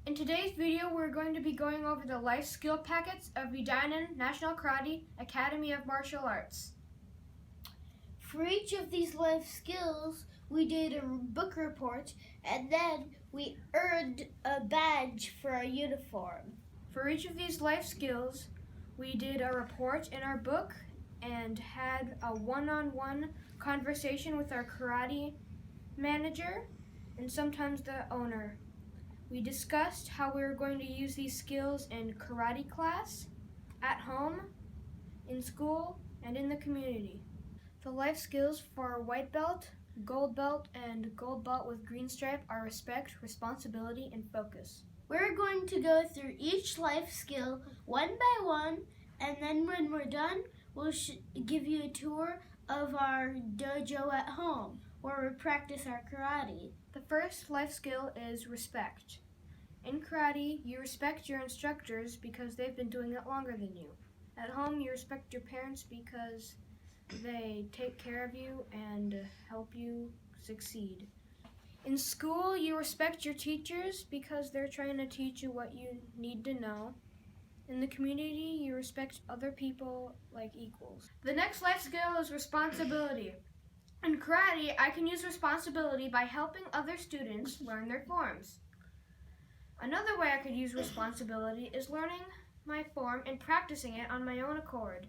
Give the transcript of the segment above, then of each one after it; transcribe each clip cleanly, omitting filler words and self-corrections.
In today's video, we're going to be going over the life skill packets of Vidanan National Karate Academy of Martial Arts. For each of these life skills, we did a book report and then we earned a badge for our uniform. For each of these life skills, we did a report in our book and had a one-on-one conversation with our karate manager and sometimes the owner. We discussed how we were going to use these skills in karate class, at home, in school, and in the community. The life skills for white belt, gold belt, and gold belt with green stripe are respect, responsibility, and focus. We're going to go through each life skill one by one, and then when we're done, we'll give you a tour of our dojo at home, where we practice our karate. The first life skill is respect. In karate, you respect your instructors because they've been doing it longer than you. At home, you respect your parents because they take care of you and help you succeed. In school, you respect your teachers because they're trying to teach you what you need to know. In the community, you respect other people like equals. The next life skill is responsibility. In karate, I can use responsibility by helping other students learn their forms. Another way I could use responsibility is learning my form and practicing it on my own accord.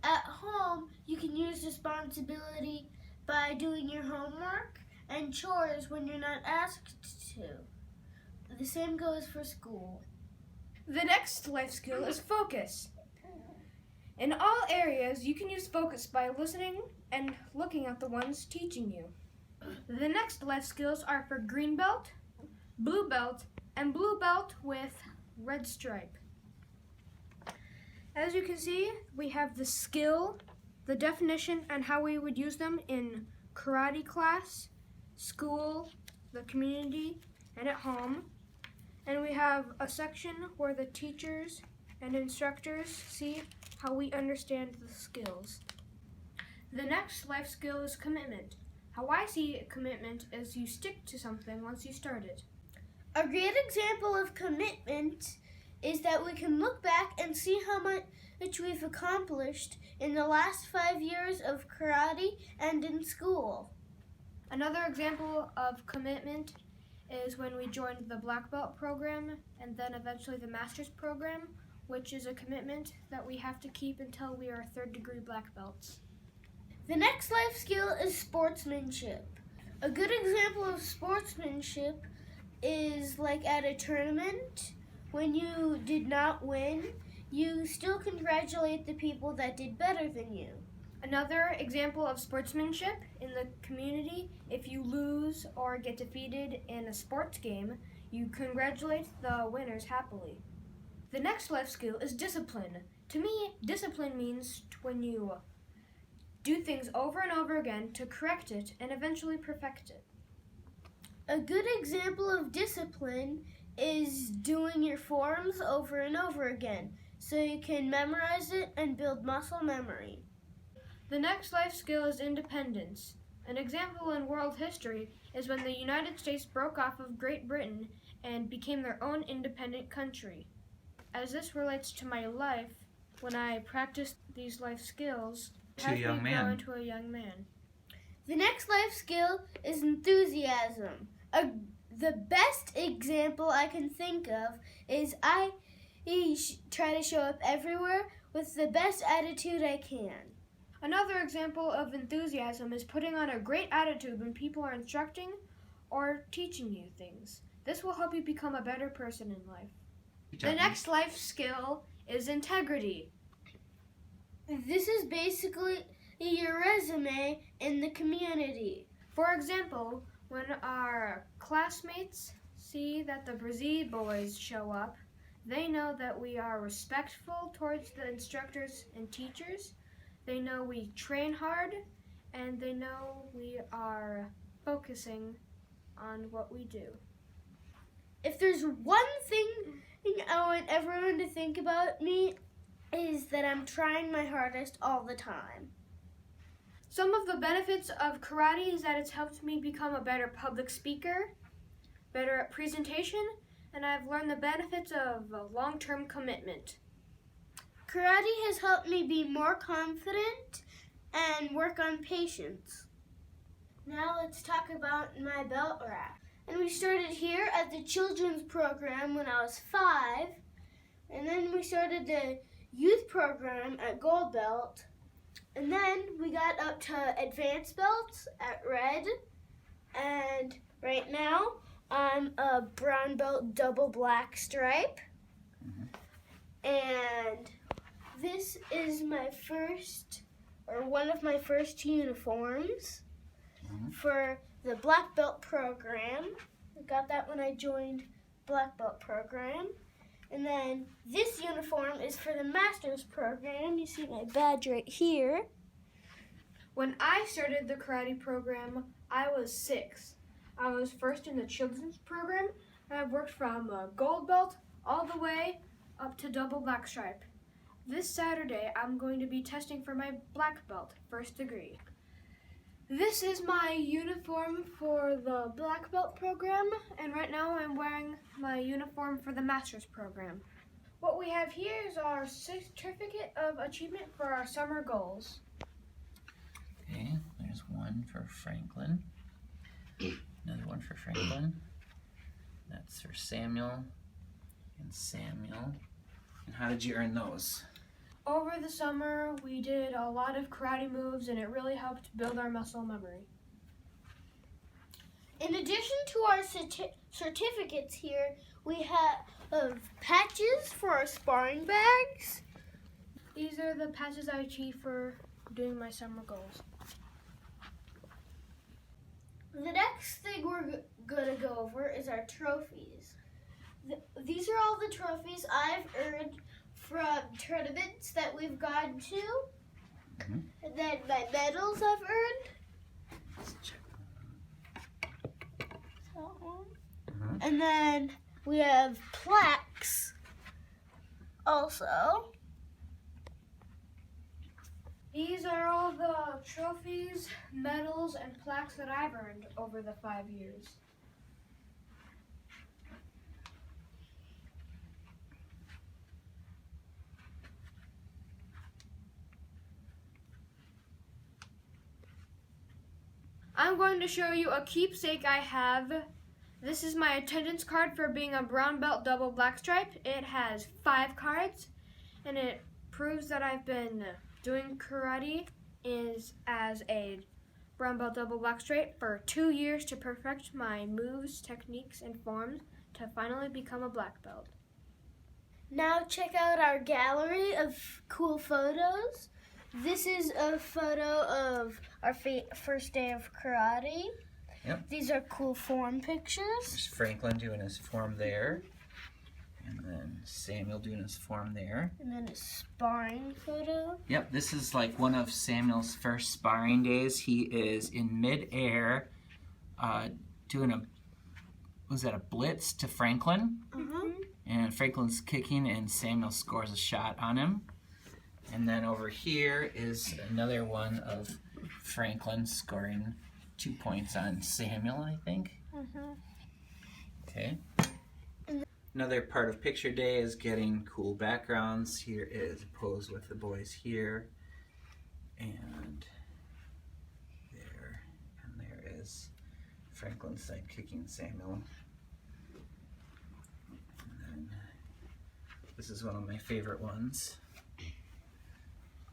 At home, you can use responsibility by doing your homework and chores when you're not asked to. The same goes for school. The next life skill is focus. In all areas, you can use focus by listening and looking at the ones teaching you. The next life skills are for green belt, blue belt, and blue belt with red stripe. As you can see, we have the skill, the definition, and how we would use them in karate class, school, the community, and at home. And we have a section where the teachers and instructors see how we understand the skills. The next life skill is commitment. How I see commitment is you stick to something once you start it. A great example of commitment is that we can look back and see how much we've accomplished in the last 5 years of karate and in school. Another example of commitment is when we joined the black belt program and then eventually the master's program, which is a commitment that we have to keep until we are third-degree black belts. The next life skill is sportsmanship. A good example of sportsmanship is like at a tournament, when you did not win, you still congratulate the people that did better than you. Another example of sportsmanship in the community, if you lose or get defeated in a sports game, you congratulate the winners happily. The next life skill is discipline. To me, discipline means when you do things over and over again to correct it and eventually perfect it. A good example of discipline is doing your forms over and over again so you can memorize it and build muscle memory. The next life skill is independence. An example in world history is when the United States broke off of Great Britain and became their own independent country. As this relates to my life, when I practice these life skills, it helps me grow into a young man. The next life skill is enthusiasm. The best example I can think of is I try to show up everywhere with the best attitude I can. Another example of enthusiasm is putting on a great attitude when people are instructing or teaching you things. This will help you become a better person in life. The next life skill is integrity. This is basically your resume in the community. For example, when our classmates see that the Brazil boys show up, they know that we are respectful towards the instructors and teachers. They know we train hard, and they know we are focusing on what we do. If there's one thing I want everyone to think about me, is that I'm trying my hardest all the time. Some of the benefits of karate is that it's helped me become a better public speaker, better at presentation, and I've learned the benefits of a long-term commitment. Karate has helped me be more confident and work on patience. Now let's talk about my belt rack. And we started here at the children's program when I was 5. And then we started the youth program at gold belt. And then we got up to advanced belts at red. And right now I'm a brown belt double black stripe. And this is my one of my first uniforms for the black belt program. I got that when I joined black belt program. And then this uniform is for the master's program. You see my badge right here. When I started the karate program, I was 6. I was first in the children's program, and I've worked from gold belt all the way up to double black stripe. This Saturday, I'm going to be testing for my black belt, first degree. This is my uniform for the black belt program, and right now I'm wearing my uniform for the master's program. What we have here is our certificate of achievement for our summer goals. Okay, there's one for Franklin. Another one for Franklin. That's for Samuel and Samuel. And how did you earn those? Over the summer, we did a lot of karate moves, and it really helped build our muscle memory. In addition to our certificates here, we have patches for our sparring bags. These are the patches I achieved for doing my summer goals. The next thing we're going to go over is our trophies. These are all the trophies I've earned from tournaments that we've gone to. And then my medals I've earned. And then we have plaques also. These are all the trophies, medals, and plaques that I've earned over the 5 years. I'm going to show you a keepsake I have. This is my attendance card for being a brown belt double black stripe. It has 5 cards, and it proves that I've been doing karate as a brown belt double black stripe for 2 years to perfect my moves, techniques, and forms to finally become a black belt. Now check out our gallery of cool photos. This is a photo of our first day of karate. Yep. These are cool form pictures. There's Franklin doing his form there. And then Samuel doing his form there. And then a sparring photo. Yep, this is like one of Samuel's first sparring days. He is in midair doing a blitz to Franklin? And Franklin's kicking and Samuel scores a shot on him. And then over here is another one of Franklin scoring 2 points on Samuel, I think. Okay. Another part of picture day is getting cool backgrounds. Here is a pose with the boys here. And there is Franklin's side kicking Samuel. And then this is one of my favorite ones.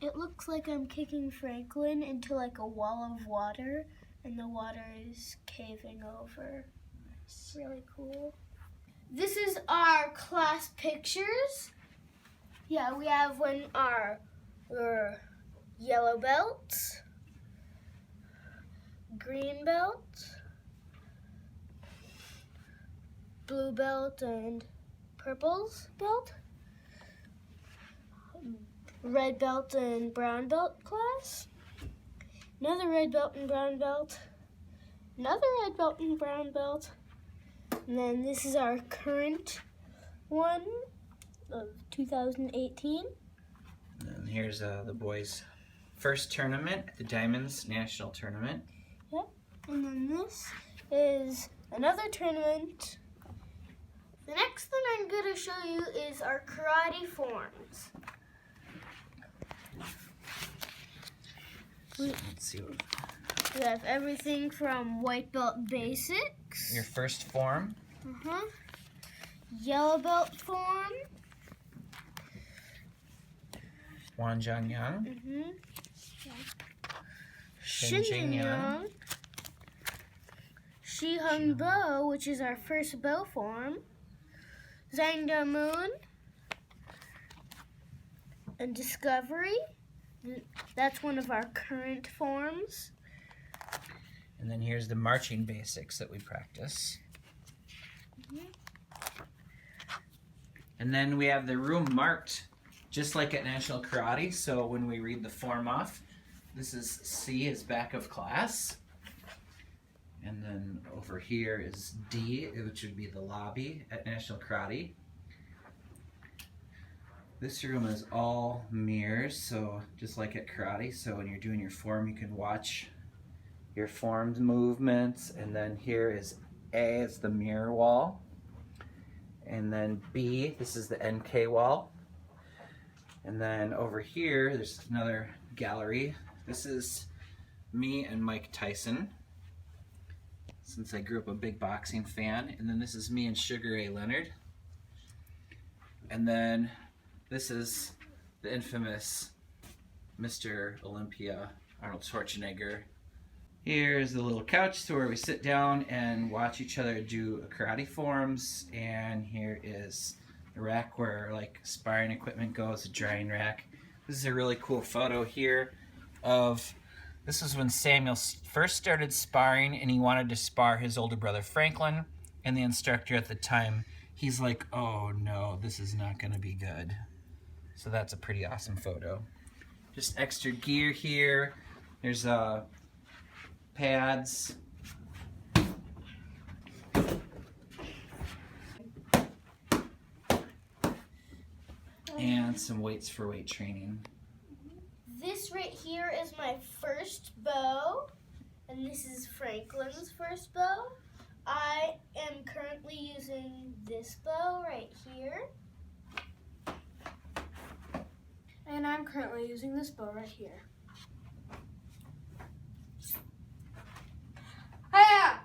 It looks like I'm kicking Franklin into like a wall of water, and the water is caving over. It's really cool. This is our class pictures. Yeah, we have when our yellow belts, green belt, blue belt, and purple's belt. Red belt and brown belt class. Another red belt and brown belt. Another red belt and brown belt. And then this is our current one of 2018. And here's the boys' first tournament, the Diamonds National Tournament. Yep. And then this is another tournament. The next thing I'm going to show you is our karate forms. Let's see. We have everything from white belt basics. Your first form. Yellow belt form. Wanjianyang. Shinjinyang. Shihung Bo, which is our first bow form. Zangda Moon. And Discovery. That's one of our current forms. And then here's the marching basics that we practice. And then we have the room marked just like at National Karate. So when we read the form off, this is C is back of class. And then over here is D, which would be the lobby at National Karate. This room is all mirrors, so just like at karate. So when you're doing your form, you can watch your formed movements. And then here is A, it's the mirror wall. And then B, this is the NK wall. And then over here, there's another gallery. This is me and Mike Tyson, since I grew up a big boxing fan. And then this is me and Sugar Ray Leonard. And then this is the infamous Mr. Olympia, Arnold Schwarzenegger. Here's the little couch to where we sit down and watch each other do karate forms. And here is the rack where like sparring equipment goes, a drying rack. This is a really cool photo here of, this was when Samuel first started sparring and he wanted to spar his older brother Franklin. And the instructor at the time, he's like, oh no, this is not gonna be good. So that's a pretty awesome photo. Just extra gear here. There's pads. And some weights for weight training. This right here is my first bow, and this is Franklin's first bow. I am currently using this bow right here. And I'm currently using this bow right here. Hiya!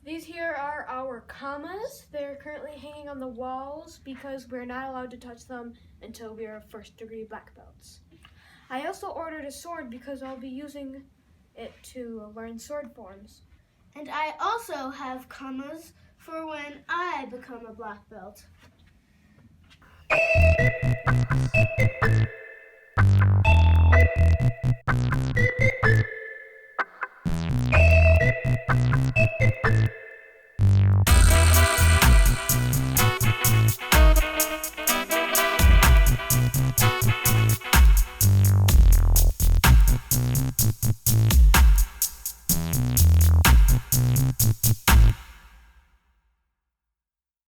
These here are our kamas. They're currently hanging on the walls because we're not allowed to touch them until we are first degree black belts. I also ordered a sword because I'll be using it to learn sword forms. And I also have kamas for when I become a black belt.